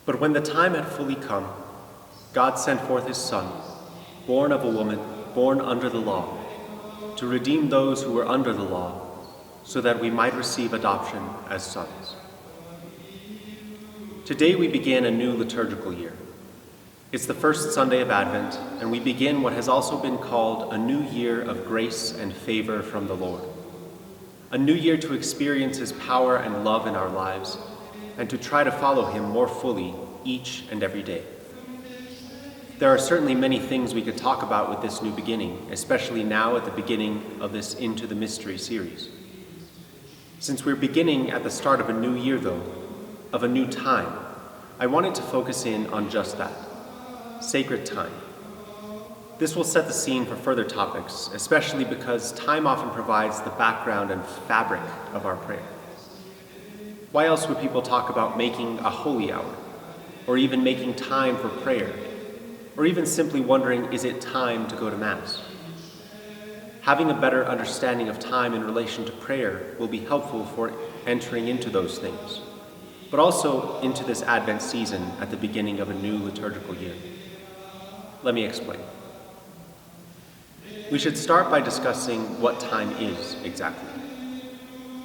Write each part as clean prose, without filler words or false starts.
But when the time had fully come, God sent forth his Son, born of a woman, born under the law, to redeem those who were under the law, so that we might receive adoption as sons. Today we begin a new liturgical year. It's the first Sunday of Advent, and we begin what has also been called a new year of grace and favor from the Lord. A new year to experience his power and love in our lives, and to try to follow him more fully each and every day. There are certainly many things we could talk about with this new beginning, especially now at the beginning of this Into the Mystery series. Since we're beginning at the start of a new year, though, of a new time, I wanted to focus in on just that, sacred time. This will set the scene for further topics, especially because time often provides the background and fabric of our prayer. Why else would people talk about making a holy hour, or even making time for prayer, or even simply wondering, is it time to go to Mass? Having a better understanding of time in relation to prayer will be helpful for entering into those things, but also into this Advent season at the beginning of a new liturgical year. Let me explain. We should start by discussing what time is exactly.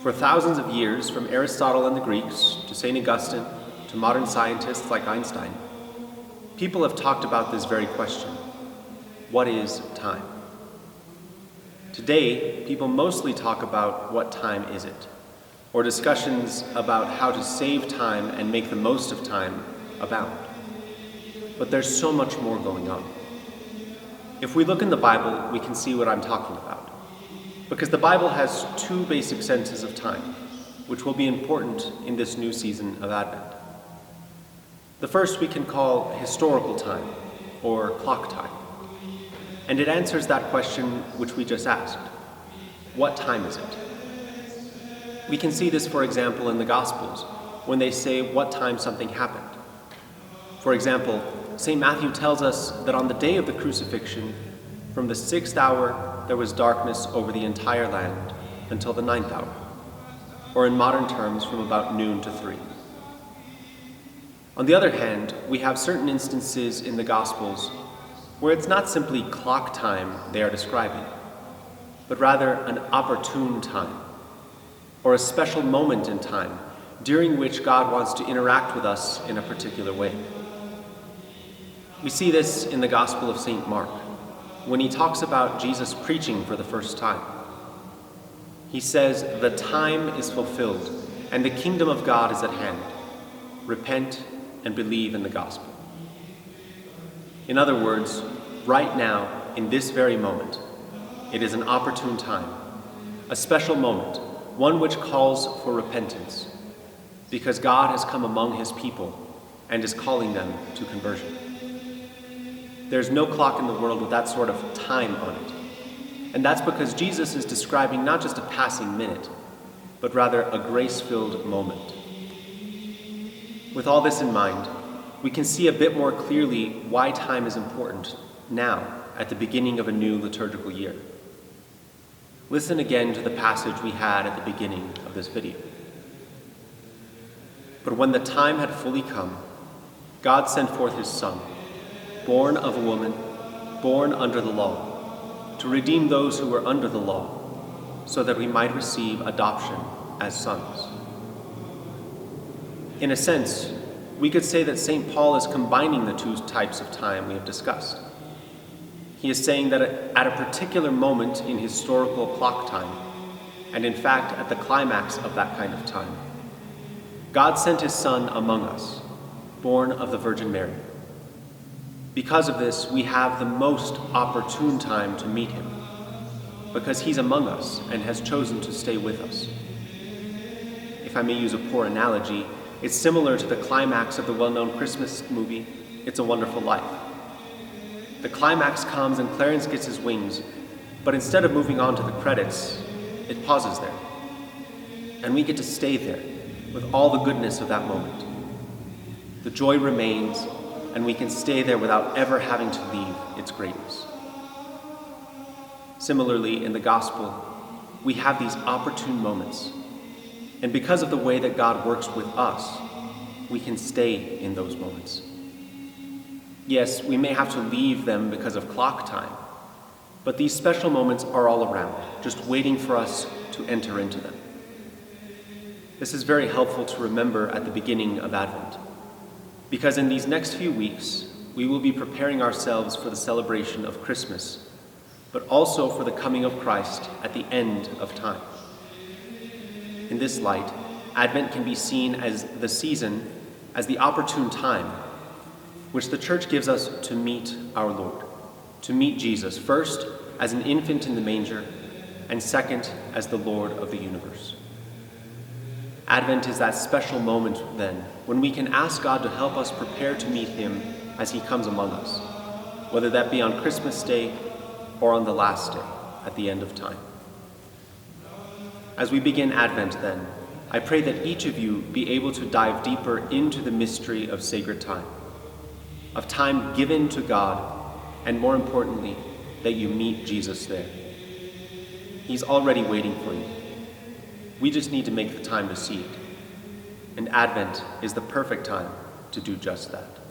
For thousands of years, from Aristotle and the Greeks to St. Augustine to modern scientists like Einstein, people have talked about this very question: what is time? Today, people mostly talk about what time is it, or discussions about how to save time and make the most of time abound. But there's so much more going on. If we look in the Bible, we can see what I'm talking about. Because the Bible has two basic senses of time, which will be important in this new season of Advent. The first we can call historical time, or clock time. And it answers that question which we just asked. What time is it? We can see this, for example, in the Gospels, when they say what time something happened. For example, St. Matthew tells us that on the day of the crucifixion, from the 6th hour, there was darkness over the entire land until the 9th hour, or in modern terms, from about noon to 3. On the other hand, we have certain instances in the Gospels where it's not simply clock time they are describing, but rather an opportune time, or a special moment in time during which God wants to interact with us in a particular way. We see this in the Gospel of St. Mark, when he talks about Jesus preaching for the first time. He says, "The time is fulfilled, and the kingdom of God is at hand. Repent and believe in the gospel." In other words, right now, in this very moment, it is an opportune time, a special moment, one which calls for repentance, because God has come among his people and is calling them to conversion. There's no clock in the world with that sort of time on it. And that's because Jesus is describing not just a passing minute, but rather a grace-filled moment. With all this in mind, we can see a bit more clearly why time is important now, at the beginning of a new liturgical year. Listen again to the passage we had at the beginning of this video. But when the time had fully come, God sent forth his Son, born of a woman, born under the law, to redeem those who were under the law, so that we might receive adoption as sons. In a sense, we could say that St. Paul is combining the two types of time we have discussed. He is saying that at a particular moment in historical clock time, and in fact at the climax of that kind of time, God sent his Son among us, born of the Virgin Mary. Because of this, we have the most opportune time to meet him, because he's among us and has chosen to stay with us. If I may use a poor analogy, it's similar to the climax of the well-known Christmas movie, It's a Wonderful Life. The climax comes and Clarence gets his wings, but instead of moving on to the credits, it pauses there. And we get to stay there with all the goodness of that moment. The joy remains, and we can stay there without ever having to leave its greatness. Similarly, in the gospel, we have these opportune moments, and because of the way that God works with us, we can stay in those moments. Yes, we may have to leave them because of clock time, but these special moments are all around, just waiting for us to enter into them. This is very helpful to remember at the beginning of Advent, because in these next few weeks, we will be preparing ourselves for the celebration of Christmas, but also for the coming of Christ at the end of time. In this light, Advent can be seen as the season, as the opportune time, which the Church gives us to meet our Lord, to meet Jesus, first as an infant in the manger, and second as the Lord of the universe. Advent is that special moment, then, when we can ask God to help us prepare to meet him as he comes among us, whether that be on Christmas Day or on the last day at the end of time. As we begin Advent, then, I pray that each of you be able to dive deeper into the mystery of sacred time, of time given to God, and more importantly, that you meet Jesus there. He's already waiting for you. We just need to make the time to see it. And Advent is the perfect time to do just that.